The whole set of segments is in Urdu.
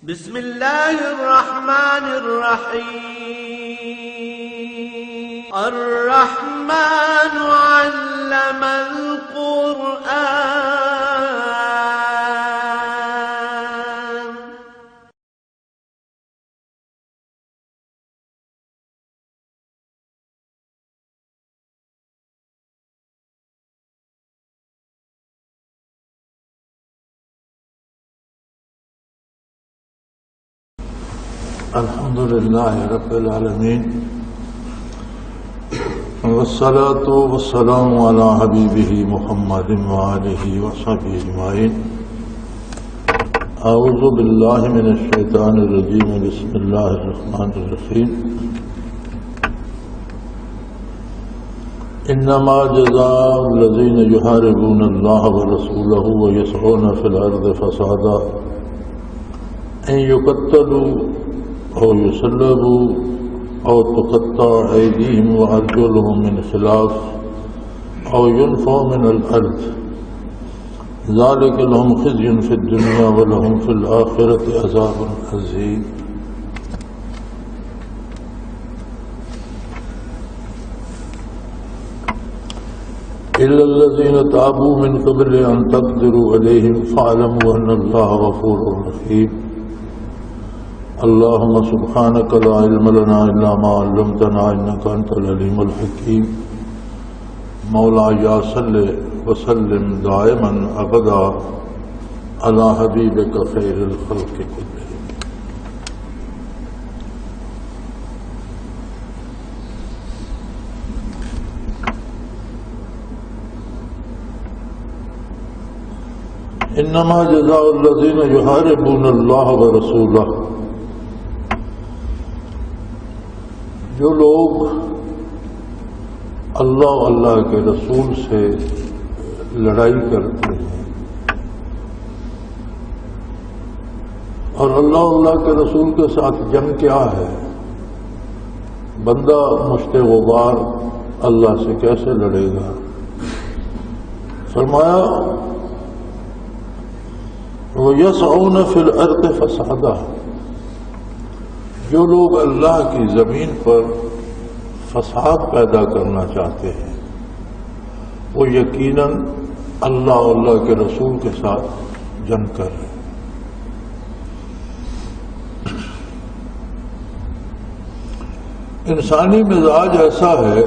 بسم اللہ الرحمن الرحیم الرحمن علم القرآن الحمد للہ رب العالمین والصلاة والسلام علی حبیبہ محمد وآلہ وصحبہ اجمعین. اعوذ باللہ من الشیطان الرجیم. بسم اللہ الرحمن الرحیم. انما جزاء الذین یحاربون اللہ ورسولہ ویسعون فی الارض فسادا ان یقتلوا او یصلبوا او تقطع ایدیہم وارجلہم من خلاف او ينفوا من الارض ذلک لهم خزي في الدنيا ولهم في الآخرة عذاب عظیم. إلا الذين تابوا من قبل أن تقدروا عليهم فاعلموا أن الله غفور رحيم. اللهم سبحانك لا علم لنا إلا ما علمتنا إنك أنت العليم الحكيم. مولاي صل وسلم دائما أبدا على حبيبك خير الخلق كلهم. انما جزاء الذين يحاربون الله ورسوله، جو لوگ اللہ اللہ کے رسول سے لڑائی کرتے ہیں، اور اللہ کے رسول کے ساتھ جنگ کیا ہے؟ بندہ مشت غبار اللہ سے کیسے لڑے گا؟ فرمایا وَيَسْعُونَ فِي الْأَرْضِ فَسَادًا، جو لوگ اللہ کی زمین پر فساد پیدا کرنا چاہتے ہیں وہ یقیناً اللہ کے رسول کے ساتھ جنگ کر رہے ہیں. انسانی مزاج ایسا ہے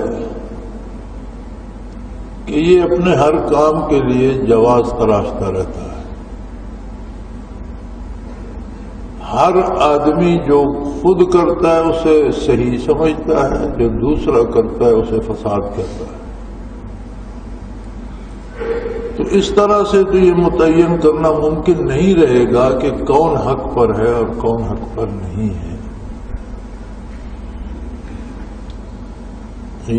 کہ یہ اپنے ہر کام کے لیے جواز تراشتا رہتا ہے. ہر آدمی جو خود کرتا ہے اسے صحیح سمجھتا ہے، جو دوسرا کرتا ہے اسے فساد کہتا ہے. تو اس طرح سے تو یہ متعین کرنا ممکن نہیں رہے گا کہ کون حق پر ہے اور کون حق پر نہیں ہے.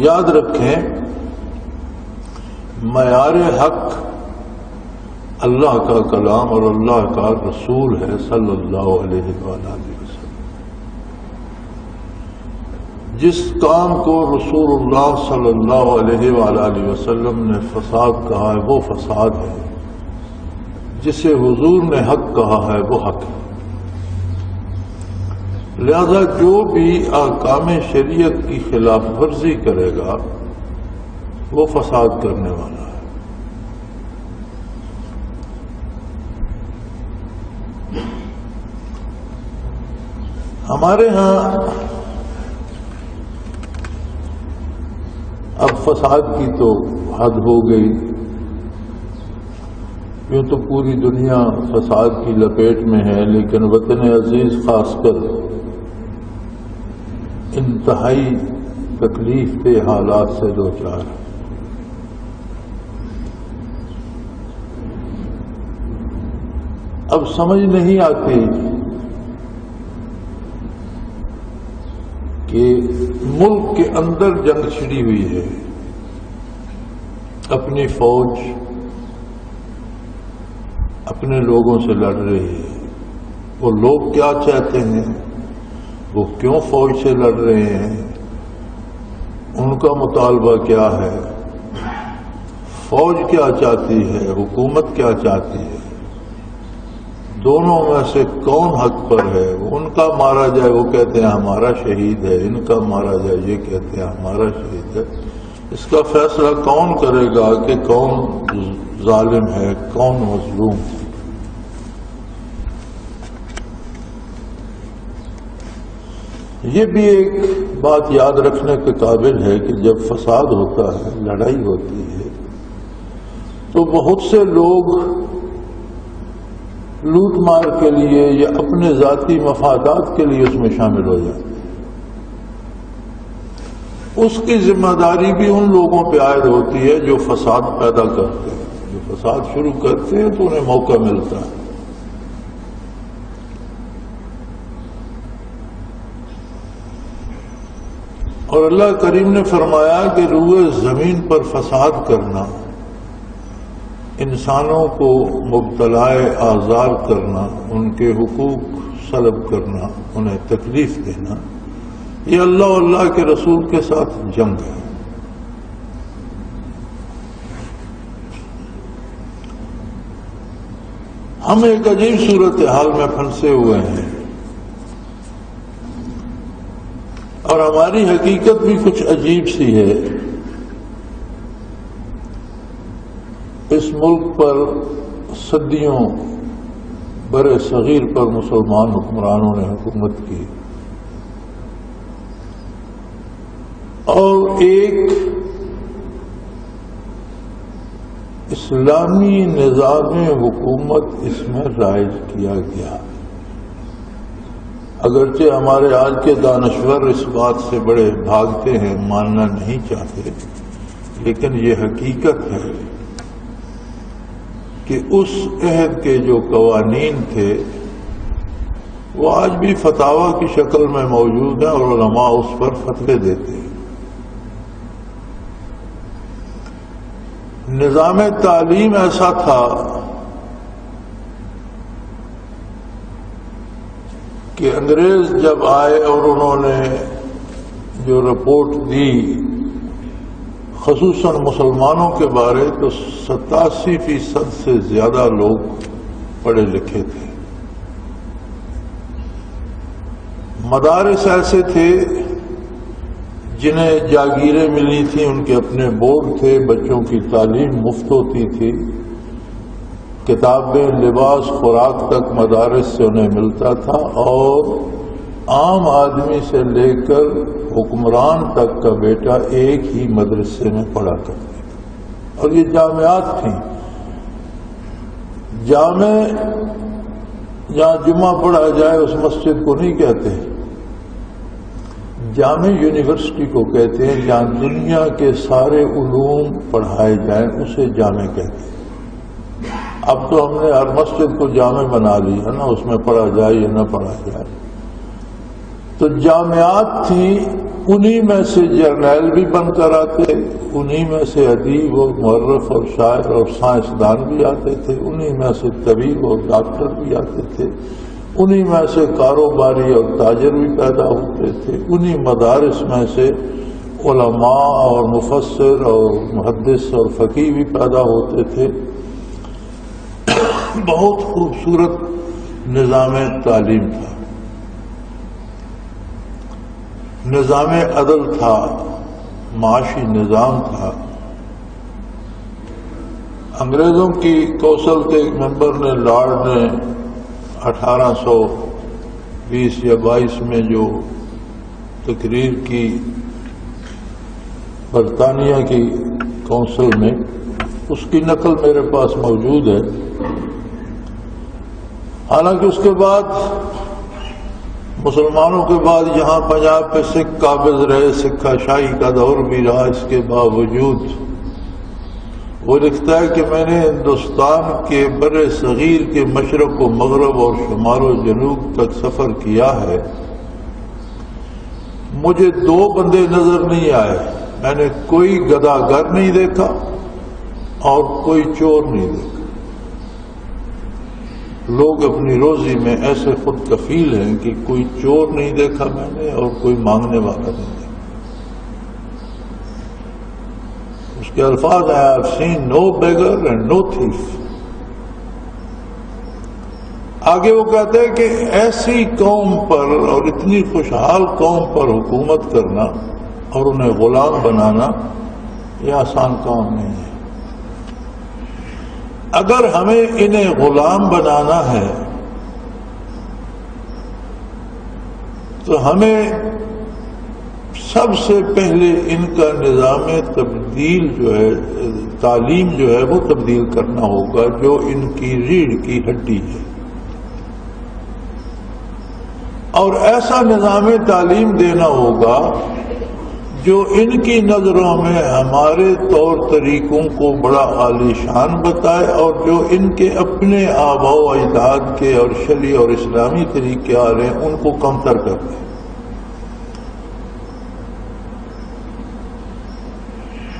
یاد رکھیں، معیار حق اللہ کا کلام اور اللہ کا رسول ہے صلی اللہ علیہ وآلہ وسلم. جس کام کو رسول اللہ صلی اللہ علیہ وآلہ وسلم نے فساد کہا ہے وہ فساد ہے، جسے حضور نے حق کہا ہے وہ حق ہے. لہذا جو بھی احکام شریعت کی خلاف ورزی کرے گا وہ فساد کرنے والا ہے. ہمارے ہاں اب فساد کی تو حد ہو گئی، یوں تو پوری دنیا فساد کی لپیٹ میں ہے، لیکن وطن عزیز خاص کر انتہائی تکلیف دہ حالات سے دوچار ہے. اب سمجھ نہیں آتی کہ ملک کے اندر جنگ چھڑی ہوئی ہے، اپنی فوج اپنے لوگوں سے لڑ رہی ہے. وہ لوگ کیا چاہتے ہیں، وہ کیوں فوج سے لڑ رہے ہیں، ان کا مطالبہ کیا ہے، فوج کیا چاہتی ہے، حکومت کیا چاہتی ہے، دونوں میں سے کون حق پر ہے؟ ان کا مارا جائے وہ کہتے ہیں ہمارا شہید ہے، ان کا مارا جائے یہ کہتے ہیں ہمارا شہید ہے۔ اس کا فیصلہ کون کرے گا کہ کون ظالم ہے کون مظلوم ہے؟ یہ بھی ایک بات یاد رکھنے کے قابل ہے کہ جب فساد ہوتا ہے، لڑائی ہوتی ہے، تو بہت سے لوگ لوٹ مار کے لیے یا اپنے ذاتی مفادات کے لیے اس میں شامل ہو جاتے ہیں۔ اس کی ذمہ داری بھی ان لوگوں پہ عائد ہوتی ہے جو فساد پیدا کرتے ہیں، جو فساد شروع کرتے ہیں تو انہیں موقع ملتا ہے۔ اور اللہ کریم نے فرمایا کہ روئے زمین پر فساد کرنا، انسانوں کو مبتلائے آزار کرنا، ان کے حقوق سلب کرنا، انہیں تکلیف دینا، یہ اللہ اور اللہ کے رسول کے ساتھ جنگ ہے۔ ہم ایک عجیب صورتحال میں پھنسے ہوئے ہیں اور ہماری حقیقت بھی کچھ عجیب سی ہے۔ اس ملک پر صدیوں بر صغیر پر مسلمان حکمرانوں نے حکومت کی اور ایک اسلامی نظام حکومت اس میں رائج کیا گیا۔ اگرچہ ہمارے آج کے دانشور اس بات سے بڑے بھاگتے ہیں، ماننا نہیں چاہتے، لیکن یہ حقیقت ہے کہ اس عہد کے جو قوانین تھے وہ آج بھی فتاوی کی شکل میں موجود ہیں اور علماء اس پر فتوے دیتے ہیں۔ نظام تعلیم ایسا تھا کہ انگریز جب آئے اور انہوں نے جو رپورٹ دی خصوصاً مسلمانوں کے بارے، تو 87% سے زیادہ لوگ پڑھے لکھے تھے۔ مدارس ایسے تھے جنہیں جاگیریں ملی تھیں، ان کے اپنے بورڈ تھے، بچوں کی تعلیم مفت ہوتی تھی، کتابیں، لباس، خوراک تک مدارس سے انہیں ملتا تھا، اور عام آدمی سے لے کر حکمران تک کا بیٹا ایک ہی مدرسے میں پڑھا کرتے تھے۔ اور یہ جامعات تھیں۔ جامع جہاں جمعہ پڑھا جائے اس مسجد کو نہیں کہتے، جامع یونیورسٹی کو کہتے ہیں، جہاں دنیا کے سارے علوم پڑھائے جائیں اسے جامع کہتے ہیں۔ اب تو ہم نے ہر مسجد کو جامع بنا لی ہے نا، اس میں پڑھا جائے یا نہ پڑھا جائے۔ تو جامعات تھیں، انہی میں سے جرنیل بھی بن کر آتے، انہی میں سے ادیب اور مورخ اور شاعر اور سائنسدان بھی آتے تھے، انہی میں سے طبیب اور ڈاکٹر بھی آتے تھے، انہی میں سے کاروباری اور تاجر بھی پیدا ہوتے تھے، انہی مدارس میں سے علماء اور مفسر اور محدث اور فقیہ بھی پیدا ہوتے تھے۔ بہت خوبصورت نظام تعلیم تھا، نظام عدل تھا، معاشی نظام تھا۔ انگریزوں کی کونسل کے ایک ممبر نے، لارڈ نے 1820 یا 22 میں جو تقریر کی برطانیہ کی کونسل میں، اس کی نقل میرے پاس موجود ہے۔ حالانکہ اس کے بعد مسلمانوں کے بعد یہاں پنجاب پہ سکھ قابض رہے، سکھا شاہی کا دور بھی رہا، اس کے باوجود وہ لکھتا ہے کہ میں نے ہندوستان کے بر صغیر کے مشرق و مغرب اور شمال و جنوب تک سفر کیا ہے، مجھے 2 بندے نظر نہیں آئے، میں نے کوئی گداگر نہیں دیکھا اور کوئی چور نہیں دیکھا۔ لوگ اپنی روزی میں ایسے خود کفیل ہیں کہ کوئی چور نہیں دیکھا میں نے اور کوئی مانگنے والا نہیں دیکھا۔ اس کے الفاظ I have seen no beggar and no thief۔ آگے وہ کہتے ہیں کہ ایسی قوم پر اور اتنی خوشحال قوم پر حکومت کرنا اور انہیں غلام بنانا یہ آسان کام نہیں ہے۔ اگر ہمیں انہیں غلام بنانا ہے تو ہمیں سب سے پہلے ان کا نظام تبدیل جو ہے، تعلیم جو ہے وہ تبدیل کرنا ہوگا، جو ان کی ریڑھ کی ہڈی ہے، اور ایسا نظام تعلیم دینا ہوگا جو ان کی نظروں میں ہمارے طور طریقوں کو بڑا عالی شان بتائے، اور جو ان کے اپنے آباء و اجداد کے اور شرعی اور اسلامی طریقے آ رہے ہیں ان کو کمتر کر دیں۔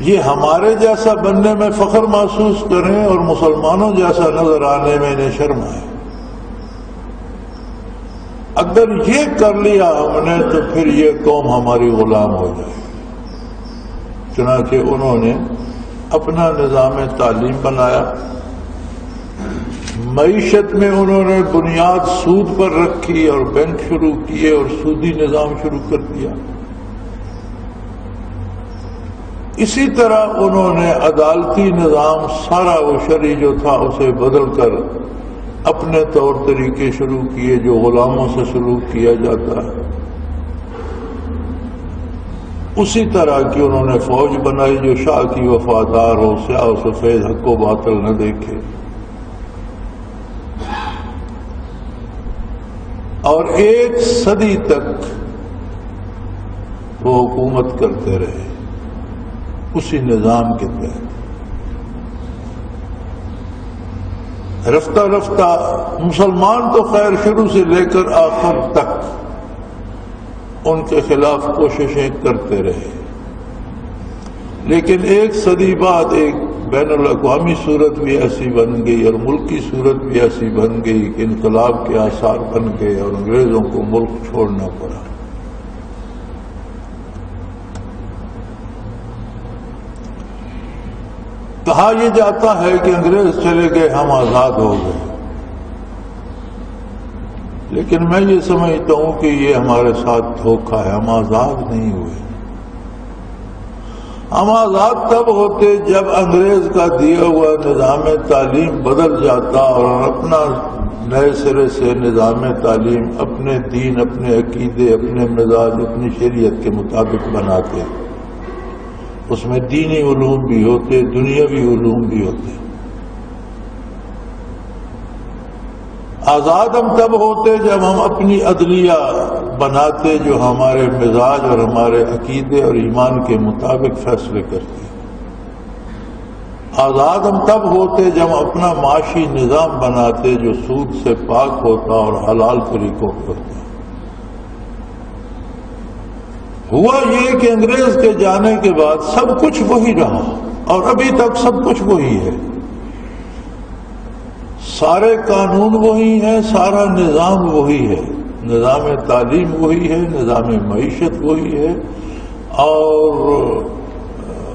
یہ ہمارے جیسا بننے میں فخر محسوس کریں اور مسلمانوں جیسا نظر آنے میں انہیں شرم آئے۔ اگر یہ کر لیا ہم نے تو پھر یہ قوم ہماری غلام ہو جائے۔ چنانچہ انہوں نے اپنا نظام تعلیم بنایا، معیشت میں انہوں نے بنیاد سود پر رکھی اور بینک شروع کیے اور سودی نظام شروع کر دیا۔ اسی طرح انہوں نے عدالتی نظام سارا وہ شرعی جو تھا اسے بدل کر اپنے طور طریقے شروع کیے جو غلاموں سے سلوک کیا جاتا ہے۔ اسی طرح کی انہوں نے فوج بنائی جو شاہ کی وفادار ہو، سیاہ و سفید، حق و باطل نہ دیکھے، اور 1 صدی تک وہ حکومت کرتے رہے اسی نظام کے تحت۔ رفتہ رفتہ مسلمان تو خیر شروع سے لے کر آخر تک ان کے خلاف کوششیں کرتے رہے، لیکن 1 صدی بعد ایک بین الاقوامی صورت بھی ایسی بن گئی اور ملکی صورت بھی ایسی بن گئی کہ انقلاب کے آثار بن گئے اور انگریزوں کو ملک چھوڑنا پڑا۔ کہا یہ جاتا ہے کہ انگریز چلے گئے ہم آزاد ہو گئے، لیکن میں یہ سمجھتا ہوں کہ یہ ہمارے ساتھ دھوکہ ہے، ہم آزاد نہیں ہوئے۔ ہم آزاد تب ہوتے جب انگریز کا دیا ہوا نظام تعلیم بدل جاتا اور اپنا نئے سرے سے نظام تعلیم اپنے دین، اپنے عقیدے، اپنے مزاج، اپنی شریعت کے مطابق بناتے، اس میں دینی علوم بھی ہوتے، دنیاوی علوم بھی ہوتے۔ آزاد ہم تب ہوتے جب ہم اپنی عدلیہ بناتے جو ہمارے مزاج اور ہمارے عقیدے اور ایمان کے مطابق فیصلے کرتے۔ آزاد ہم تب ہوتے جب ہم اپنا معاشی نظام بناتے جو سود سے پاک ہوتا اور حلال طریقوں پہ ہوتا۔ ہوا یہ کہ انگریز کے جانے کے بعد سب کچھ وہی رہا اور ابھی تک سب کچھ وہی ہے، سارے قانون وہی ہیں، سارا نظام وہی ہے، نظام تعلیم وہی ہے، نظام معیشت وہی ہے، اور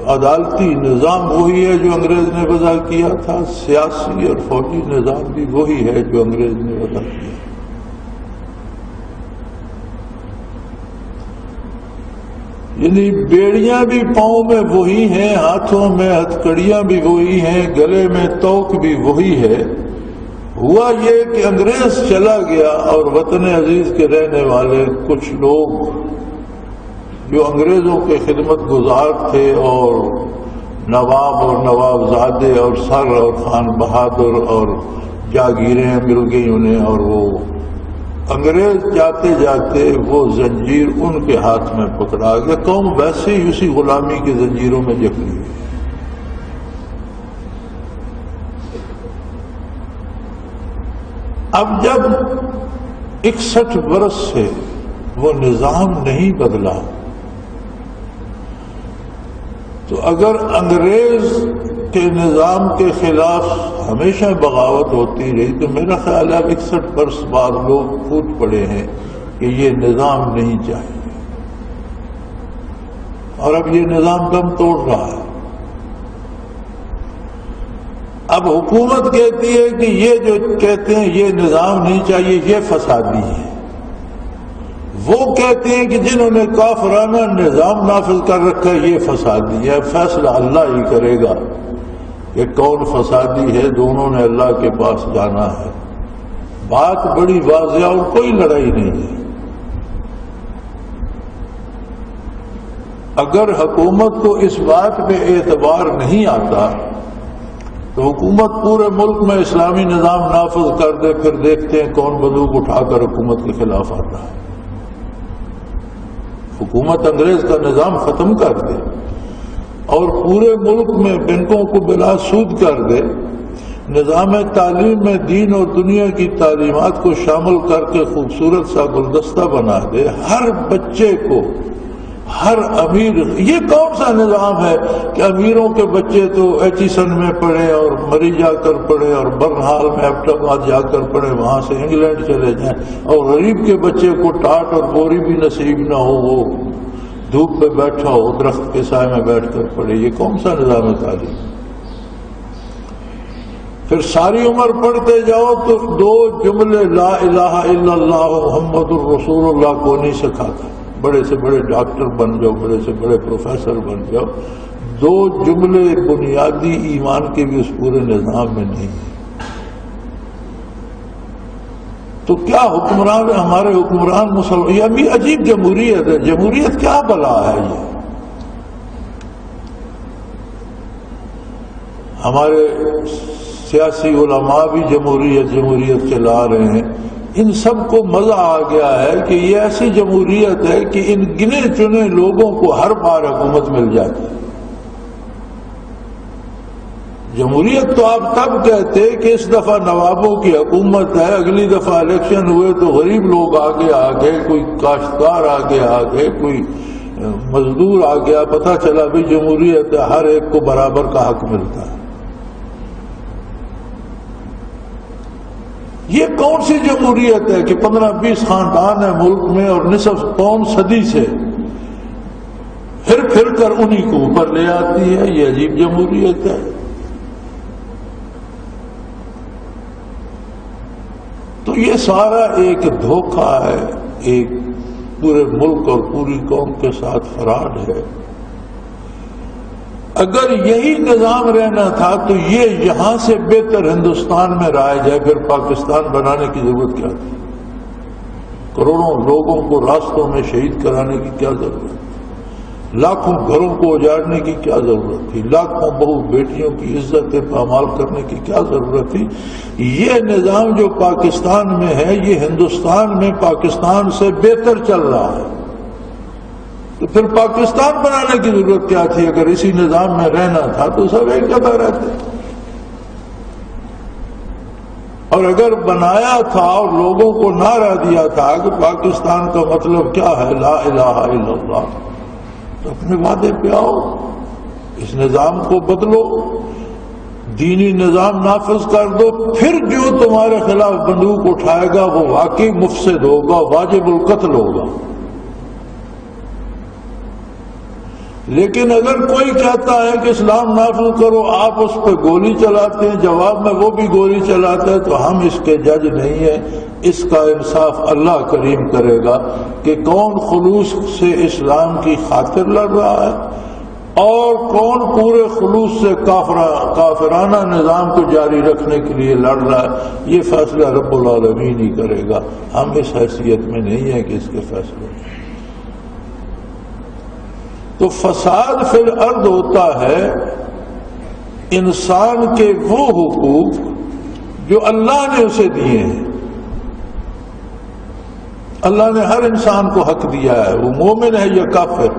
عدالتی نظام وہی ہے جو انگریز نے وضع کیا تھا، سیاسی اور فوجی نظام بھی وہی ہے جو انگریز نے وضع کیا۔ یعنی بیڑیاں بھی پاؤں میں وہی ہیں، ہاتھوں میں ہتھکڑیاں بھی وہی ہیں، گلے میں توق بھی وہی ہے۔ ہوا یہ کہ انگریز چلا گیا اور وطن عزیز کے رہنے والے کچھ لوگ جو انگریزوں کے خدمت گزار تھے اور نواب اور نواب زادے اور سر اور خان بہادر اور جاگیریں مل گئی انہیں، اور وہ انگریز جاتے جاتے وہ زنجیر ان کے ہاتھ میں پکڑا گیا، قوم ویسے ہی اسی غلامی کی زنجیروں میں جکڑی ہوئی۔ اب جب 61 برس سے وہ نظام نہیں بدلا تو اگر انگریز کے نظام کے خلاف ہمیشہ بغاوت ہوتی رہی تو میرا خیال ہے 61 برس بعد لوگ پھوٹ پڑے ہیں کہ یہ نظام نہیں چاہیے، اور اب یہ نظام دم توڑ رہا ہے۔ اب حکومت کہتی ہے کہ یہ جو کہتے ہیں یہ نظام نہیں چاہیے، یہ فسادی ہے. وہ کہتے ہیں کہ جنہوں نے کافرانہ نظام نافذ کر رکھا ہے یہ فسادی ہے. فیصلہ اللہ ہی کرے گا کہ کون فسادی ہے. دونوں نے اللہ کے پاس جانا ہے. بات بڑی واضح اور کوئی لڑائی نہیں ہے. اگر حکومت کو اس بات پہ اعتبار نہیں آتا تو حکومت پورے ملک میں اسلامی نظام نافذ کر دے، پھر دیکھتے ہیں کون بندوق اٹھا کر حکومت کے خلاف آتا ہے. حکومت انگریز کا نظام ختم کر دے اور پورے ملک میں بینکوں کو بلا سود کر دے، نظام تعلیم میں دین اور دنیا کی تعلیمات کو شامل کر کے خوبصورت سا گلدستہ بنا دے، ہر بچے کو، ہر امیر. یہ کون سا نظام ہے کہ امیروں کے بچے تو ایچیسن میں پڑھیں اور مری جا کر پڑھیں اور برنہال میں ایبٹاباد جا کر پڑھیں، وہاں سے انگلینڈ چلے جائیں، اور غریب کے بچے کو ٹاٹ اور بوری بھی نصیب نہ ہو، وہ دھوپ پہ بیٹھا ہو، درخت کے سائے میں بیٹھ کر پڑھے. یہ کون سا نظام ہے تعلیم؟ پھر ساری عمر پڑھتے جاؤ تو دو جملے لا الہ الا اللہ محمد الرسول اللہ کو نہیں سکھاتا. بڑے سے بڑے ڈاکٹر بن جاؤ، بڑے سے بڑے پروفیسر بن جاؤ، دو جملے بنیادی ایمان کے بھی اس پورے نظام میں نہیں ہیں. تو کیا حکمران ہمارے حکمران مسلمان، یہ ابھی عجیب جمہوریت ہے. جمہوریت کیا بلا ہے؟ یہ ہمارے سیاسی علماء بھی جمہوریت چلا رہے ہیں. ان سب کو مزہ آ گیا ہے کہ یہ ایسی جمہوریت ہے کہ ان گنے چنے لوگوں کو ہر بار حکومت مل جاتی ہے. جمہوریت تو آپ تب کہتے کہ اس دفعہ نوابوں کی حکومت ہے، اگلی دفعہ الیکشن ہوئے تو غریب لوگ آگے آ گئے، کوئی کاشتکار آگے آ گئے، کوئی مزدور آ گیا، پتہ چلا بھی جمہوریت ہے، ہر ایک کو برابر کا حق ملتا ہے. یہ کون سی جمہوریت ہے کہ 15-20 خاندان ہیں ملک میں اور نصف قوم صدی سے پھر کر انہی کو اوپر لے آتی ہے؟ یہ عجیب جمہوریت ہے. تو یہ سارا ایک دھوکہ ہے، ایک پورے ملک اور پوری قوم کے ساتھ فراڈ ہے. اگر یہی نظام رہنا تھا تو یہ یہاں سے بہتر ہندوستان میں رائج ہے، پھر پاکستان بنانے کی ضرورت کیا تھی؟ کروڑوں لوگوں کو راستوں میں شہید کرانے کی کیا ضرورت تھی؟ لاکھوں گھروں کو اجاڑنے کی کیا ضرورت تھی؟ لاکھوں بہو بیٹیوں کی عزت پامال کرنے کی کیا ضرورت تھی؟ یہ نظام جو پاکستان میں ہے یہ ہندوستان میں پاکستان سے بہتر چل رہا ہے. تو پھر پاکستان بنانے کی ضرورت کیا تھی؟ اگر اسی نظام میں رہنا تھا تو سب ایک جگہ رہتے. اور اگر بنایا تھا اور لوگوں کو نعرہ دیا تھا کہ پاکستان کا مطلب کیا ہے، لا الہ الا اللہ، تو اپنے وعدے پہ آؤ، اس نظام کو بدلو، دینی نظام نافذ کر دو. پھر جو تمہارے خلاف بندوق اٹھائے گا وہ واقعی مفسد ہوگا، واجب القتل ہوگا. لیکن اگر کوئی کہتا ہے کہ اسلام نافذ کرو، آپ اس پہ گولی چلاتے ہیں، جواب میں وہ بھی گولی چلاتے ہیں، تو ہم اس کے جج نہیں ہیں. اس کا انصاف اللہ کریم کرے گا کہ کون خلوص سے اسلام کی خاطر لڑ رہا ہے اور کون پورے خلوص سے کافرانہ نظام کو جاری رکھنے کے لیے لڑ رہا ہے. یہ فیصلہ رب العالمین ہی کرے گا. ہم اس حیثیت میں نہیں ہیں کہ اس کے فیصلے. تو فساد فی الارض ہوتا ہے انسان کے وہ حقوق جو اللہ نے اسے دیے ہیں. اللہ نے ہر انسان کو حق دیا ہے، وہ مومن ہے یا کافر.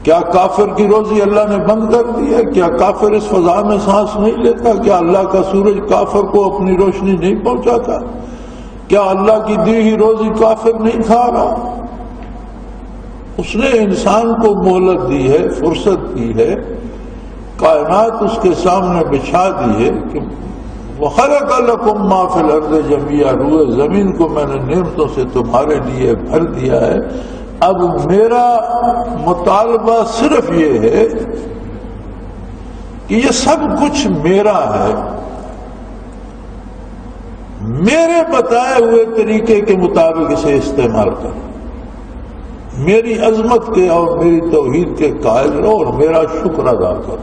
کیا کافر کی روزی اللہ نے بند کر دی ہے؟ کیا کافر اس فضا میں سانس نہیں لیتا؟ کیا اللہ کا سورج کافر کو اپنی روشنی نہیں پہنچاتا؟ کیا اللہ کی دی ہوئی روزی کافر نہیں کھا رہا؟ اس نے انسان کو مہلت دی ہے، فرصت دی ہے، کائنات اس کے سامنے بچھا دی ہے کہ وَخَلَقَ لَكُم مَّا فِي الْأَرْضِ جَمِيعًا، روئے زمین کو میں نے نعمتوں سے تمہارے لیے بھر دیا ہے. اب میرا مطالبہ صرف یہ ہے کہ یہ سب کچھ میرا ہے، میرے بتائے ہوئے طریقے کے مطابق اسے استعمال کرو، میری عظمت کے اور میری توحید کے قائل رہو اور میرا شکر ادا کرو۔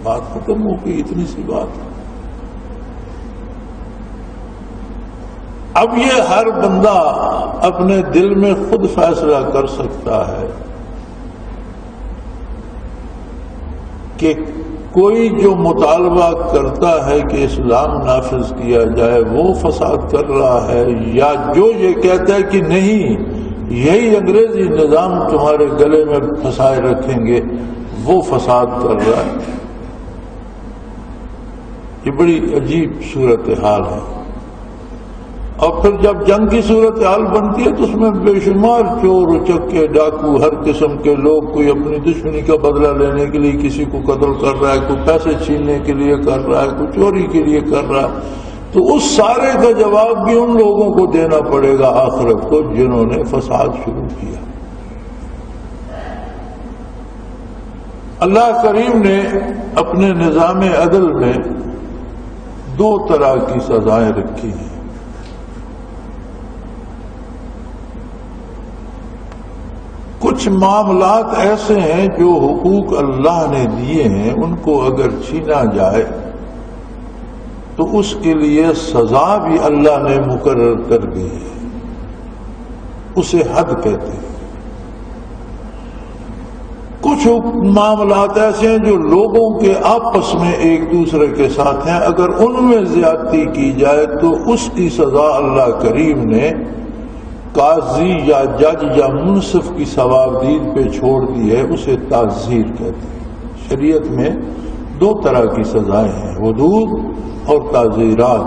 بات ختم ہو گئی، اتنی سی بات ہے۔ اب یہ ہر بندہ اپنے دل میں خود فیصلہ کر سکتا ہے کہ کوئی جو مطالبہ کرتا ہے کہ اسلام نافذ کیا جائے وہ فساد کر رہا ہے، یا جو یہ کہتا ہے کہ نہیں یہی انگریزی نظام تمہارے گلے میں پھنسائے رکھیں گے وہ فساد کر رہا ہے۔ یہ بڑی عجیب صورتحال ہے۔ اور پھر جب جنگ کی صورتحال بنتی ہے تو اس میں بے شمار چور اچکے ڈاکو ہر قسم کے لوگ، کوئی اپنی دشمنی کا بدلہ لینے کے لیے کسی کو قتل کر رہا ہے، کوئی پیسے چھیننے کے لیے کر رہا ہے، کوئی چوری کے لیے کر رہا ہے، تو اس سارے کا جواب بھی ان لوگوں کو دینا پڑے گا آخرت کو جنہوں نے فساد شروع کیا۔ اللہ کریم نے اپنے نظام عدل میں دو طرح کی سزائیں رکھی ہیں۔ کچھ معاملات ایسے ہیں جو حقوق اللہ نے دیے ہیں، ان کو اگر چھینا جائے تو اس کے لیے سزا بھی اللہ نے مقرر کر دی ہے، اسے حد کہتے ہیں۔ کچھ معاملات ایسے ہیں جو لوگوں کے آپس میں ایک دوسرے کے ساتھ ہیں، اگر ان میں زیادتی کی جائے تو اس کی سزا اللہ کریم نے قاضی یا جج یا منصف کی ثوابدید پہ چھوڑ دی ہے، اسے تعزیر کہتے ہیں۔ شریعت میں دو طرح کی سزائیں ہیں، حدود اور تعزیرات۔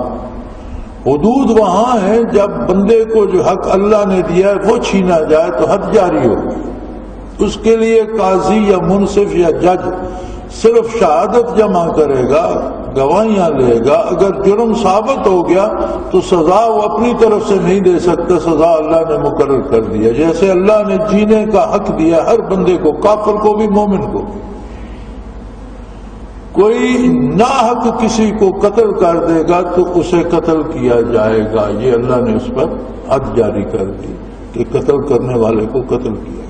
حدود وہاں ہے جب بندے کو جو حق اللہ نے دیا ہے وہ چھینا جائے تو حد جاری ہوگی، اس کے لیے قاضی یا منصف یا جج صرف شہادت جمع کرے گا، گواہیاں لے گا، اگر جرم ثابت ہو گیا تو سزا وہ اپنی طرف سے نہیں دے سکتا، سزا اللہ نے مقرر کر دیا۔ جیسے اللہ نے جینے کا حق دیا ہر بندے کو، کافر کو بھی مومن کو۔ کوئی ناحق کسی کو قتل کر دے گا تو اسے قتل کیا جائے گا، یہ اللہ نے اس پر حد جاری کر دی کہ قتل کرنے والے کو قتل کیا۔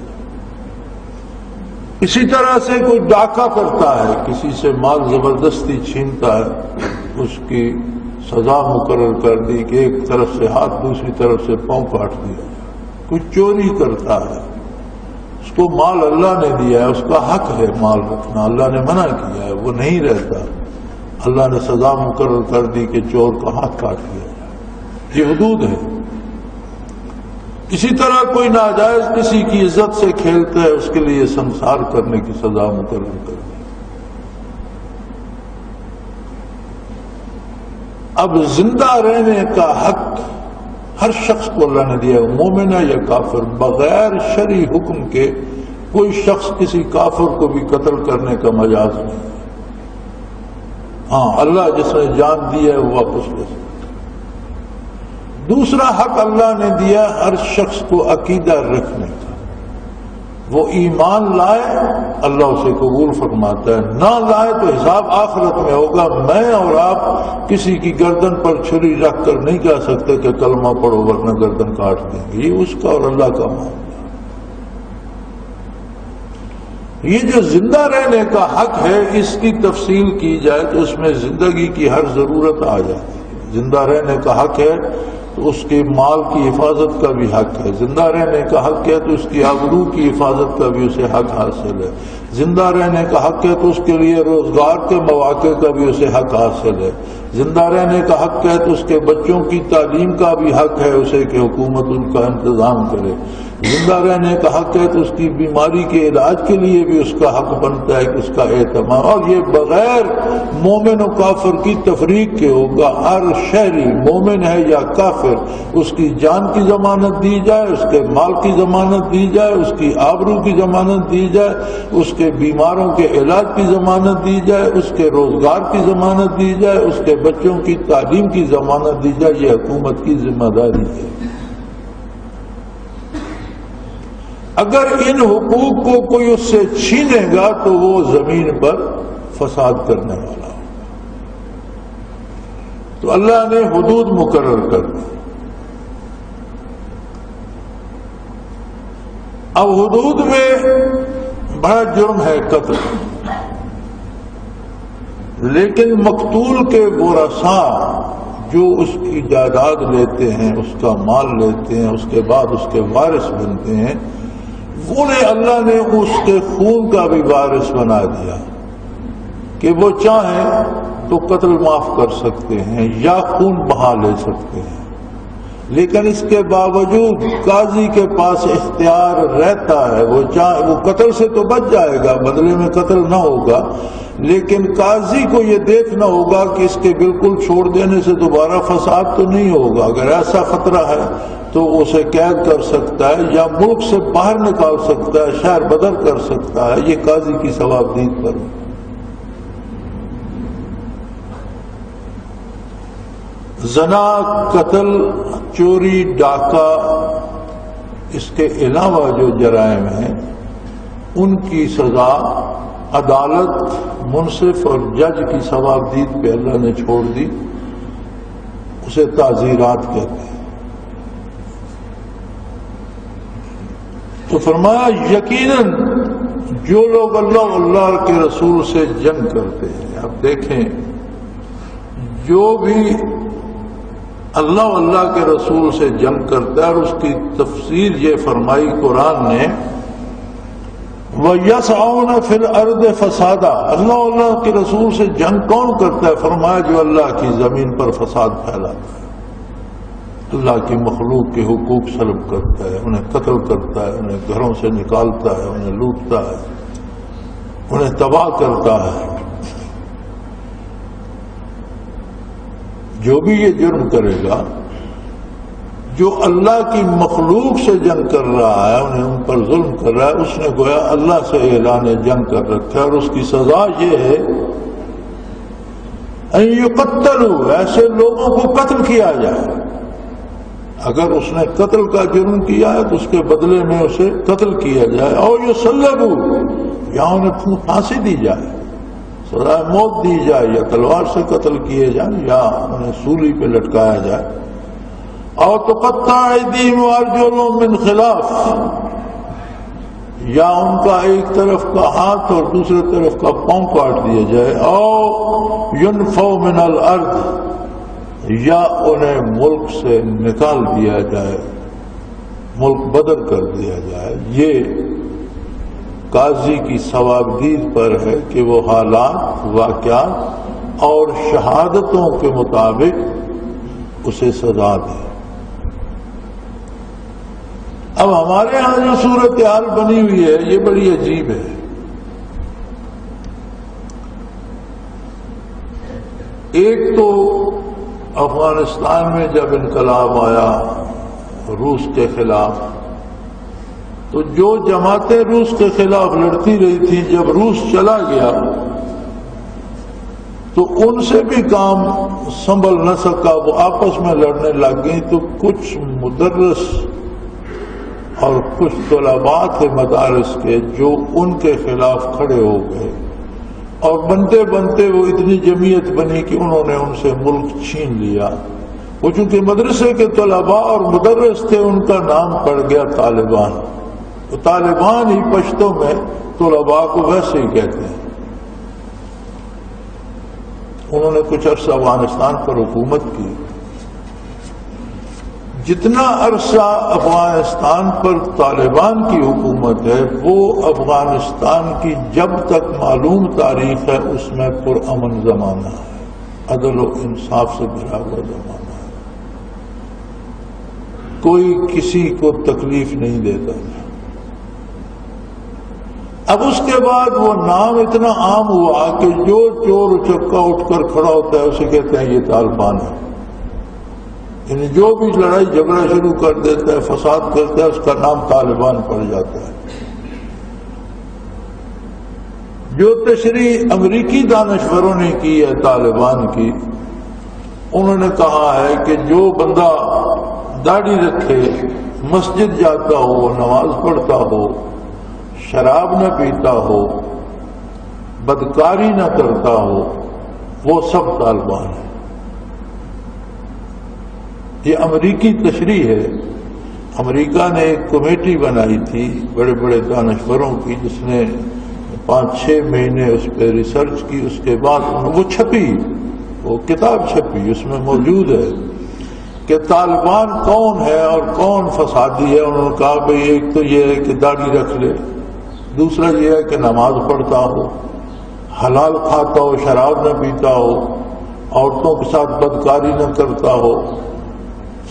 اسی طرح سے کوئی ڈاکہ کرتا ہے، کسی سے مال زبردستی چھینتا ہے، اس کی سزا مقرر کر دی کہ ایک طرف سے ہاتھ دوسری طرف سے پاؤں کاٹ دیا۔ کوئی چوری کرتا ہے، اس کو مال اللہ نے دیا ہے، اس کا حق ہے مال رکھنا، اللہ نے منع کیا ہے، وہ نہیں رہتا، اللہ نے سزا مقرر کر دی کہ چور کا ہاتھ کاٹ دیا جائے۔ یہ حدود ہے۔ اسی طرح کوئی ناجائز کسی کی عزت سے کھیلتا ہے، اس کے لیے سنسار کرنے کی سزا مقرر کر دی۔ اب زندہ رہنے کا حق ہر شخص کو اللہ نے دیا ہے، مومن ہے یا کافر، بغیر شرعی حکم کے کوئی شخص کسی کافر کو بھی قتل کرنے کا مجاز نہیں۔ ہاں، اللہ جس نے جان دی ہے وہ واپس لے سکتا۔ دوسرا حق اللہ نے دیا ہر شخص کو عقیدہ رکھنے کا، وہ ایمان لائے اللہ اسے قبول فرماتا ہے، نہ لائے تو حساب آخرت میں ہوگا۔ میں اور آپ کسی کی گردن پر چھری رکھ کر نہیں کہہ سکتے کہ کلمہ پڑھو ورنہ گردن کاٹ دیں گے، یہ اس کا اور اللہ کا معاملہ۔ یہ جو زندہ رہنے کا حق ہے اس کی تفصیل کی جائے تو اس میں زندگی کی ہر ضرورت آ جاتی ہے۔ زندہ رہنے کا حق ہے تو اس کے مال کی حفاظت کا بھی حق ہے، زندہ رہنے کا حق ہے تو اس کی آبرو کی حفاظت کا بھی اسے حق حاصل ہے، زندہ رہنے کا حق ہے تو اس کے لیے روزگار کے مواقع کا بھی اسے حق حاصل ہے، زندہ رہنے کا حق ہے تو اس کے بچوں کی تعلیم کا بھی حق ہے اسے کہ حکومت ان کا انتظام کرے، زندہ رہنے کا حق ہے تو اس کی بیماری کے علاج کے لیے بھی اس کا حق بنتا ہے کہ اس کا اہتمام، اور یہ بغیر مومن و کافر کی تفریق کے ہوگا۔ ہر شہری مومن ہے یا کافر، اس کی جان کی ضمانت دی جائے، اس کے مال کی ضمانت دی جائے، اس کی آبرو کی ضمانت دی جائے، اس کے بیماروں کے علاج کی ضمانت دی جائے، اس کے روزگار کی ضمانت دی جائے، اس کے بچوں کی تعلیم کی ضمانت دی جائے۔ یہ حکومت کی ذمہ داری ہے۔ اگر ان حقوق کو کوئی اس سے چھینے گا تو وہ زمین پر فساد کرنے والا ہوگا۔ تو اللہ نے حدود مقرر کر دی۔ اب حدود میں بڑا جرم ہے قتل، لیکن مقتول کے ورثاء جو اس کی جائیداد لیتے ہیں، اس کا مال لیتے ہیں، اس کے بعد اس کے وارث بنتے ہیں، انہیں اللہ نے اس کے خون کا بھی وارث بنا دیا کہ وہ چاہیں تو قتل معاف کر سکتے ہیں یا خون بہا لے سکتے ہیں، لیکن اس کے باوجود قاضی کے پاس اختیار رہتا ہے، وہ قتل سے تو بچ جائے گا، بدلے میں قتل نہ ہوگا، لیکن قاضی کو یہ دیکھنا ہوگا کہ اس کے بالکل چھوڑ دینے سے دوبارہ فساد تو نہیں ہوگا۔ اگر ایسا خطرہ ہے تو اسے قید کر سکتا ہے یا ملک سے باہر نکال سکتا ہے، شہر بدر کر سکتا ہے، یہ قاضی کی ثوابدید پر۔ زنا، قتل، چوری، ڈاکہ، اس کے علاوہ جو جرائم ہیں ان کی سزا عدالت، منصف اور جج کی ثوابدید پہ اللہ نے چھوڑ دی، اسے تعزیرات کہتے ہیں۔ تو فرمایا یقیناً جو لوگ اللہ اور اللہ کے رسول سے جنگ کرتے ہیں، آپ دیکھیں جو بھی اللہ و اللہ کے رسول سے جنگ کرتا ہے، اور اس کی تفسیر یہ فرمائی قرآن نے، وَيَسْعَوْنَ فِي الْأَرْضِ فَسَادًا، اللہ و اللہ کے رسول سے جنگ کون کرتا ہے؟ فرمایا جو اللہ کی زمین پر فساد پھیلاتا ہے، اللہ کی مخلوق کے حقوق سلب کرتا ہے، انہیں قتل کرتا ہے، انہیں گھروں سے نکالتا ہے، انہیں لوٹتا ہے، انہیں تباہ کرتا ہے۔ جو بھی یہ جرم کرے گا، جو اللہ کی مخلوق سے جنگ کر رہا ہے، انہیں ان پر ظلم کر رہا ہے، اس نے گویا اللہ سے اعلان جنگ کر رکھا ہے، اور اس کی سزا یہ ہے ان یقتلوا، ایسے لوگوں کو قتل کیا جائے۔ اگر اس نے قتل کا جرم کیا ہے تو اس کے بدلے میں اسے قتل کیا جائے، اور یصلبوا، یا انہیں پھانسی دی جائے، سزائے موت دی جائے، یا تلوار سے قتل کیے جائیں، یا انہیں سولی پہ لٹکایا جائے، اور تقطع ایدیہم وارجلہم من خلاف، یا ان کا ایک طرف کا ہاتھ اور دوسرے طرف کا پاؤں کاٹ دیا جائے، اور ینفوا من الارض، یا انہیں ملک سے نکال دیا جائے، ملک بدر کر دیا جائے۔ یہ قاضی کی ثوابدید پر ہے کہ وہ حالات، واقعات اور شہادتوں کے مطابق اسے سزا دے۔ اب ہمارے ہاں جو صورتحال بنی ہوئی ہے یہ بڑی عجیب ہے۔ ایک تو افغانستان میں جب انقلاب آیا روس کے خلاف، تو جو جماعتیں روس کے خلاف لڑتی رہی تھی، جب روس چلا گیا تو ان سے بھی کام سنبھل نہ سکا، وہ آپس میں لڑنے لگ گئی، تو کچھ مدرس اور کچھ طلباء تھے مدارس کے جو ان کے خلاف کھڑے ہو گئے، اور بنتے بنتے وہ اتنی جمعیت بنی کہ انہوں نے ان سے ملک چھین لیا۔ وہ چونکہ مدرسے کے طلباء اور مدرس تھے، ان کا نام پڑ گیا طالبان۔ تو طالبان ہی پشتوں میں طلباء کو ویسے ہی کہتے ہیں۔ انہوں نے کچھ عرصہ افغانستان پر حکومت کی۔ جتنا عرصہ افغانستان پر طالبان کی حکومت ہے، وہ افغانستان کی جب تک معلوم تاریخ ہے اس میں پرامن زمانہ ہے، عدل و انصاف سے بھرا ہوا زمانہ ہے، کوئی کسی کو تکلیف نہیں دیتا۔ اب اس کے بعد وہ نام اتنا عام ہوا کہ جو چور چکا اٹھ کر کھڑا ہوتا ہے اسے کہتے ہیں یہ طالبان ہے، یعنی جو بھی لڑائی جھگڑا شروع کر دیتا ہے، فساد کرتا ہے، اس کا نام طالبان پڑ جاتا ہے۔ جو تشریح امریکی دانشوروں نے کی ہے طالبان کی، انہوں نے کہا ہے کہ جو بندہ داڑھی رکھے، مسجد جاتا ہو، نماز پڑھتا ہو، شراب نہ پیتا ہو، بدکاری نہ کرتا ہو وہ سب طالبان ہیں۔ یہ امریکی تشریح ہے۔ امریکہ نے ایک کمیٹی بنائی تھی بڑے بڑے دانشوروں کی، جس نے 5-6 مہینے اس پہ ریسرچ کی، اس کے بعد وہ چھپی، وہ کتاب چھپی، اس میں موجود ہے کہ طالبان کون ہے اور کون فسادی ہے۔ انہوں نے کہا بھئی ایک تو یہ ہے کہ داڑھی رکھ لے، دوسرا یہ ہے کہ نماز پڑھتا ہو، حلال کھاتا ہو، شراب نہ پیتا ہو، عورتوں کے ساتھ بدکاری نہ کرتا ہو،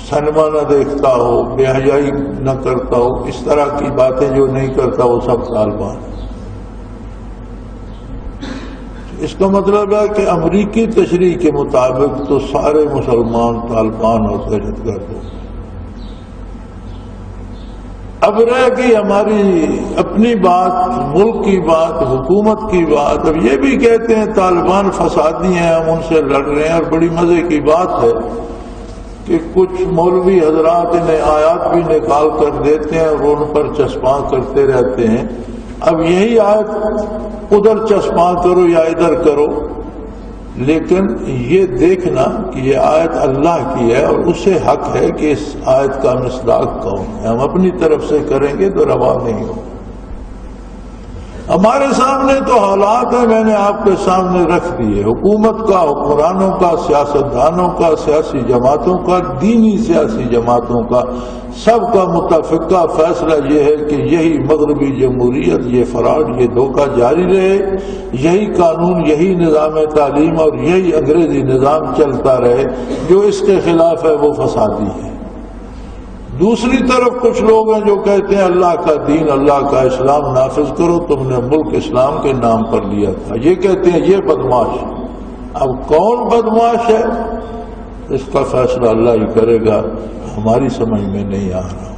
سنیما نہ دیکھتا ہو، بے حیائی نہ کرتا ہو، اس طرح کی باتیں جو نہیں کرتا وہ سب طالبان۔ اس کا مطلب ہے کہ امریکی تشریح کے مطابق تو سارے مسلمان طالبان اور دہشت گرد ہیں۔ اب رہ گئی ہماری اپنی بات، ملک کی بات، حکومت کی بات۔ اب یہ بھی کہتے ہیں طالبان فسادی ہیں، ہم ان سے لڑ رہے ہیں، اور بڑی مزے کی بات ہے کہ کچھ مولوی حضرات انہیں آیات بھی نکال کر دیتے ہیں اور ان پر چسپاں کرتے رہتے ہیں۔ اب یہی آیت ادھر چسپاں کرو یا ادھر کرو، لیکن یہ دیکھنا کہ یہ آیت اللہ کی ہے اور اسے حق ہے کہ اس آیت کا مصداق کون ہے۔ ہم اپنی طرف سے کریں گے تو روا نہیں ہو۔ ہمارے سامنے تو حالات ہیں، میں نے آپ کے سامنے رکھ دیے، حکومت کا، حکمرانوں کا، سیاستدانوں کا، سیاسی جماعتوں کا، دینی سیاسی جماعتوں کا، سب کا متفقہ فیصلہ یہ ہے کہ یہی مغربی جمہوریت، یہ فراڈ، یہ دھوکہ جاری رہے، یہی قانون، یہی نظام تعلیم اور یہی انگریزی نظام چلتا رہے۔ جو اس کے خلاف ہے وہ فسادی ہے۔ دوسری طرف کچھ لوگ ہیں جو کہتے ہیں اللہ کا دین، اللہ کا اسلام نافذ کرو، تم نے ملک اسلام کے نام پر لیا تھا، یہ کہتے ہیں یہ بدماش۔ اب کون بدماش ہے اس کا فیصلہ اللہ ہی کرے گا، ہماری سمجھ میں نہیں آ رہا۔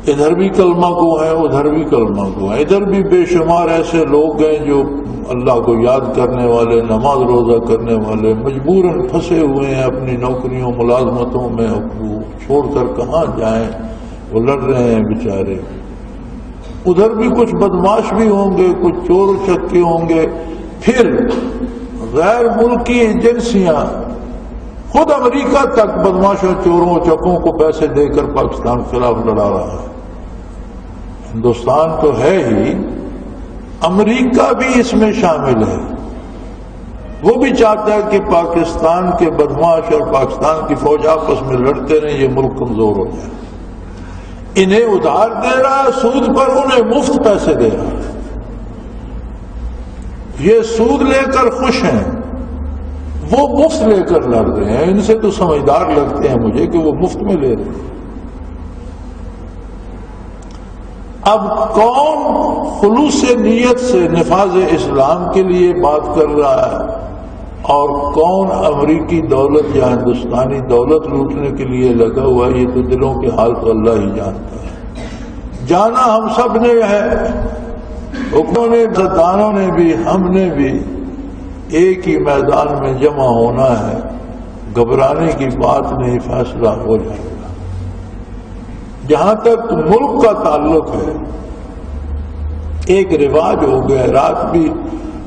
ادھر بھی کلمہ گو ہیں، ادھر بھی کلمہ گو ہیں، ادھر بھی بے شمار ایسے لوگ ہیں جو اللہ کو یاد کرنے والے، نماز روزہ کرنے والے، مجبوراً پھنسے ہوئے ہیں اپنی نوکریوں ملازمتوں میں، وہ چھوڑ کر کہاں جائیں، وہ لڑ رہے ہیں بیچارے۔ ادھر بھی کچھ بدماش بھی ہوں گے، کچھ چور و چکے ہوں گے۔ پھر غیر ملکی ایجنسیاں، خود امریکہ تک بدماشوں، چوروں چکوں کو پیسے دے کر پاکستان کے خلاف لڑا رہا ہے۔ ہندوستان تو ہے ہی، امریکہ بھی اس میں شامل ہے۔ وہ بھی چاہتا ہے کہ پاکستان کے بدماش اور پاکستان کی فوج آپس میں لڑتے رہیں، یہ ملک کمزور ہو جائے۔ انہیں ادھار دے رہا ہے سود پر، انہیں مفت پیسے دے رہا ہے۔ یہ سود لے کر خوش ہیں، وہ مفت لے کر لڑ رہے ہیں۔ ان سے تو سمجھدار لگتے ہیں مجھے کہ وہ مفت میں لے رہے ہیں۔ اب کون خلوص نیت سے نفاذ اسلام کے لیے بات کر رہا ہے اور کون امریکی دولت یا ہندوستانی دولت لوٹنے کے لیے لگا ہوا ہے، یہ تو دلوں کے حال تو اللہ ہی جانتا ہے۔ جانا ہم سب نے ہے، حکموں نے، سرداروں نے بھی، ہم نے بھی، ایک ہی میدان میں جمع ہونا ہے۔ گھبرانے کی بات نہیں، فیصلہ ہو جائے گا۔ جہاں تک ملک کا تعلق ہے، ایک رواج ہو گیا، رات بھی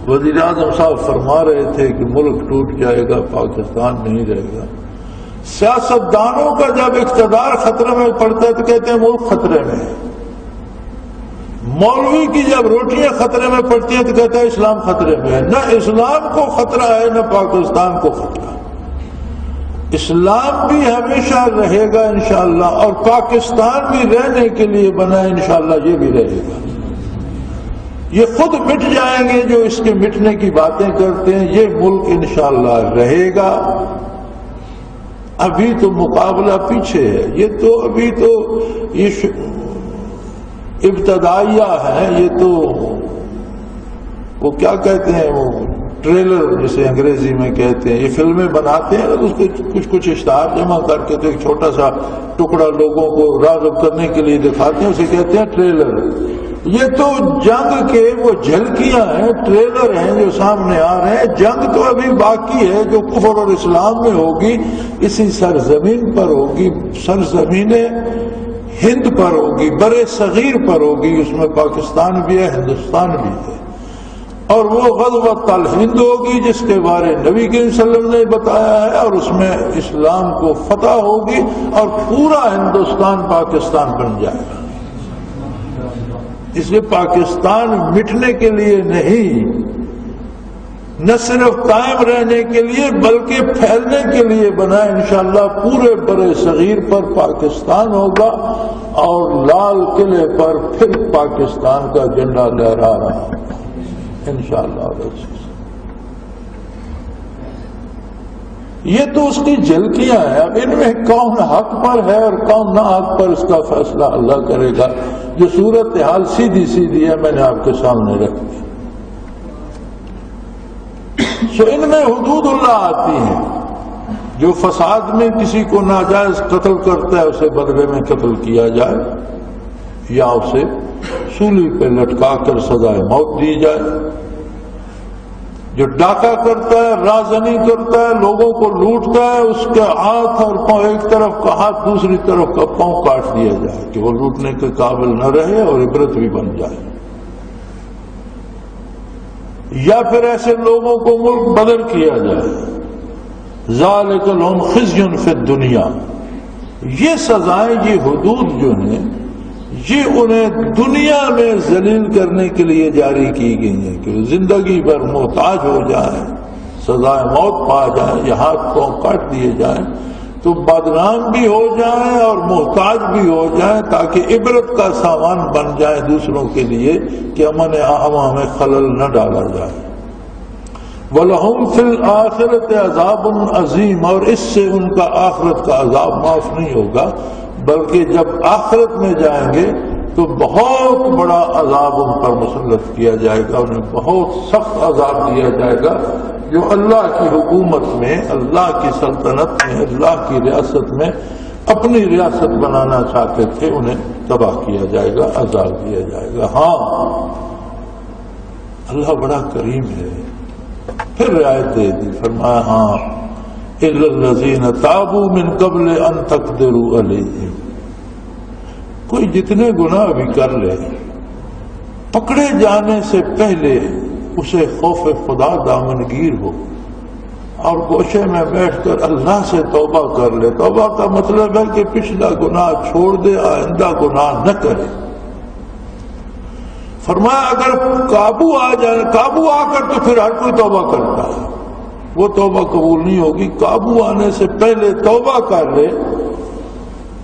وزیر اعظم صاحب فرما رہے تھے کہ ملک ٹوٹ جائے گا، پاکستان نہیں رہے گا۔ سیاستدانوں کا جب اقتدار خطرے میں پڑتا ہے تو کہتے ہیں ملک خطرے میں ہے۔ مولوی کی جب روٹیاں خطرے میں پڑتی ہیں تو کہتا ہے اسلام خطرے میں ہے۔ نہ اسلام کو خطرہ ہے، نہ پاکستان کو خطرہ۔ اسلام بھی ہمیشہ رہے گا انشاءاللہ، اور پاکستان بھی رہنے کے لیے بنا ہے انشاءاللہ، یہ بھی رہے گا۔ یہ خود مٹ جائیں گے جو اس کے مٹنے کی باتیں کرتے ہیں، یہ ملک انشاءاللہ رہے گا۔ ابھی تو مقابلہ پیچھے ہے، یہ تو ابھی تو یہ ابتدائیہ ہے، یہ تو وہ کیا کہتے ہیں، وہ ٹریلر جسے انگریزی میں کہتے ہیں۔ یہ فلمیں بناتے ہیں اس کے کچھ اشتہار جمع کر کے تو ایک چھوٹا سا ٹکڑا لوگوں کو راغب کرنے کے لیے دکھاتے ہیں، اسے کہتے ہیں ٹریلر۔ یہ تو جنگ کے وہ جھلکیاں ہیں، ٹریلر ہیں جو سامنے آ رہے ہیں۔ جنگ تو ابھی باقی ہے جو کفر اور اسلام میں ہوگی، اسی سرزمین پر ہوگی، سرزمین ہند پر ہوگی، برے صغیر پر ہوگی۔ اس میں پاکستان بھی ہے، ہندوستان بھی ہے۔ اور وہ غزوۃ الہند ہوگی جس کے بارے نبی کریم صلی اللہ علیہ وسلم نے بتایا ہے، اور اس میں اسلام کو فتح ہوگی اور پورا ہندوستان پاکستان بن جائے گا۔ اس لیے پاکستان مٹنے کے لیے نہیں، نہ صرف قائم رہنے کے لیے بلکہ پھیلنے کے لیے بنا۔ انشاءاللہ پورے برے صغیر پر پاکستان ہوگا اور لال قلعے پر پھر پاکستان کا جھنڈا لہرا رہا ہوگا انشاءاللہ۔ یہ تو اس کی جھلکیاں ہیں، اب ان میں کون حق پر ہے اور کون نہ حق پر، اس کا فیصلہ اللہ کرے گا۔ جو صورتحال سیدھی سیدھی ہے میں نے آپ کے سامنے رکھ دی۔ سو ان میں حدود اللہ آتی ہیں۔ جو فساد میں کسی کو ناجائز قتل کرتا ہے اسے بدلے میں قتل کیا جائے یا اسے سولی پہ لٹکا کر سزائے موت دی جائے۔ جو ڈاکہ کرتا ہے، رازنی کرتا ہے، لوگوں کو لوٹتا ہے، اس کے ہاتھ اور پاؤں، ایک طرف کا ہاتھ دوسری طرف کا پاؤں کاٹ دیا جائے کہ وہ لوٹنے کے قابل نہ رہے اور عبرت بھی بن جائے۔ یا پھر ایسے لوگوں کو ملک بدر کیا جائے۔ ذالک لہم خزی فی الدنیا، یہ سزائیں، یہ حدود جو ہیں یہ انہیں دنیا میں ذلیل کرنے کے لیے جاری کی گئی ہیں کہ زندگی بھر محتاج ہو جائیں، سزائے موت پا جائیں، یا ہاتھ پاؤں کاٹ دیے جائیں تو بدنام بھی ہو جائیں اور محتاج بھی ہو جائیں، تاکہ عبرت کا سامان بن جائیں دوسروں کے لیے کہ امن عامہ میں خلل نہ ڈالا جائے۔ وَلَهُمْ فِي الْآخِرَةِ عَذَابٌ عَظِيمٌ، اور اس سے ان کا آخرت کا عذاب معاف نہیں ہوگا، بلکہ جب آخرت میں جائیں گے تو بہت بڑا عذاب ان پر مسلط کیا جائے گا، انہیں بہت سخت عذاب دیا جائے گا۔ جو اللہ کی حکومت میں، اللہ کی سلطنت میں، اللہ کی ریاست میں اپنی ریاست بنانا چاہتے تھے انہیں تباہ کیا جائے گا، عذاب دیا جائے گا۔ ہاں اللہ بڑا کریم ہے، پھر رعایت دے دی، فرمایا ہاں اِلَّا الَّذِينَ تَابُوا مِن قَبْلِ أَن تَقْدِرُوا عَلَيْهِمْ، کوئی جتنے گناہ بھی کر لے پکڑے جانے سے پہلے اسے خوف خدا دامنگیر ہو اور گوشے میں بیٹھ کر اللہ سے توبہ کر لے۔ توبہ کا مطلب ہے کہ پچھلا گناہ چھوڑ دے، آئندہ گناہ نہ کرے۔ فرمایا اگر قابو آ جائے، قابو آ کر تو پھر ہر کوئی توبہ کرتا ہے، وہ توبہ قبول نہیں ہوگی۔ قابو آنے سے پہلے توبہ کر لے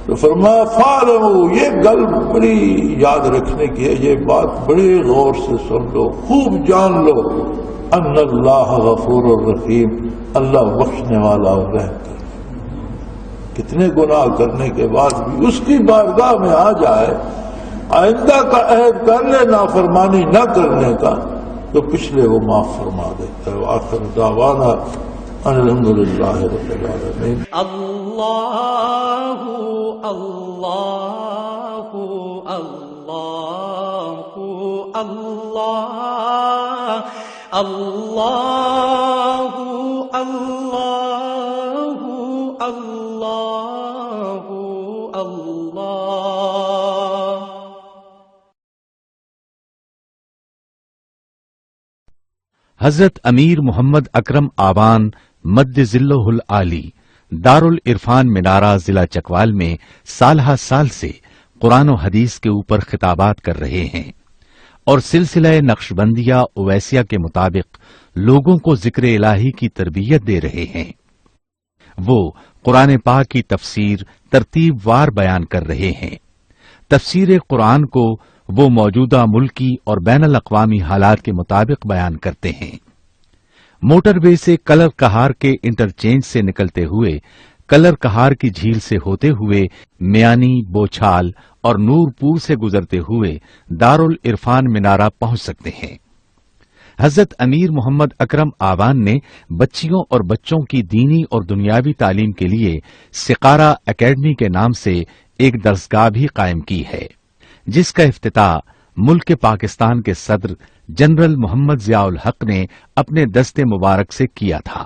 تو فرمایا فَاعْلَمُوا، یہ گل بڑی یاد رکھنے کی ہے، یہ بات بڑے غور سے سن لو، خوب جان لو، ان اللہ غفور الرحیم، اللہ بخشنے والا اور رحم کرنے۔ کتنے گناہ کرنے کے بعد بھی اس کی بارگاہ میں آ جائے، آئندہ کا عہد کر لے نافرمانی نہ کرنے کا، تو پچھلے وہ معاف فرما دیتا ہے۔ وآخر دعوانا ان الحمدللہ رب العالمین۔ اللہ اللہ اللہ اللہ اللہ اللہ اللہ اللہ۔ حضرت امیر محمد اکرم آبان مد ذلہ العالی دارالعرفان منارہ ضلع چکوال میں سالہ سال سے قرآن و حدیث کے اوپر خطابات کر رہے ہیں اور سلسلہ نقشبندیہ اویسیہ کے مطابق لوگوں کو ذکر الہی کی تربیت دے رہے ہیں۔ وہ قرآن پاک کی تفسیر ترتیب وار بیان کر رہے ہیں۔ تفسیر قرآن کو وہ موجودہ ملکی اور بین الاقوامی حالات کے مطابق بیان کرتے ہیں۔ موٹر وے سے کلر کہار کے انٹرچینج سے نکلتے ہوئے، کلر کہار کی جھیل سے ہوتے ہوئے، میانی، بوچھال اور نور پور سے گزرتے ہوئے دارالعرفان منارہ پہنچ سکتے ہیں۔ حضرت امیر محمد اکرم آبان نے بچیوں اور بچوں کی دینی اور دنیاوی تعلیم کے لیے سقارہ اکیڈمی کے نام سے ایک درسگاہ بھی قائم کی ہے، جس کا افتتاح ملک پاکستان کے صدر جنرل محمد ضیاء الحق نے اپنے دست مبارک سے کیا تھا۔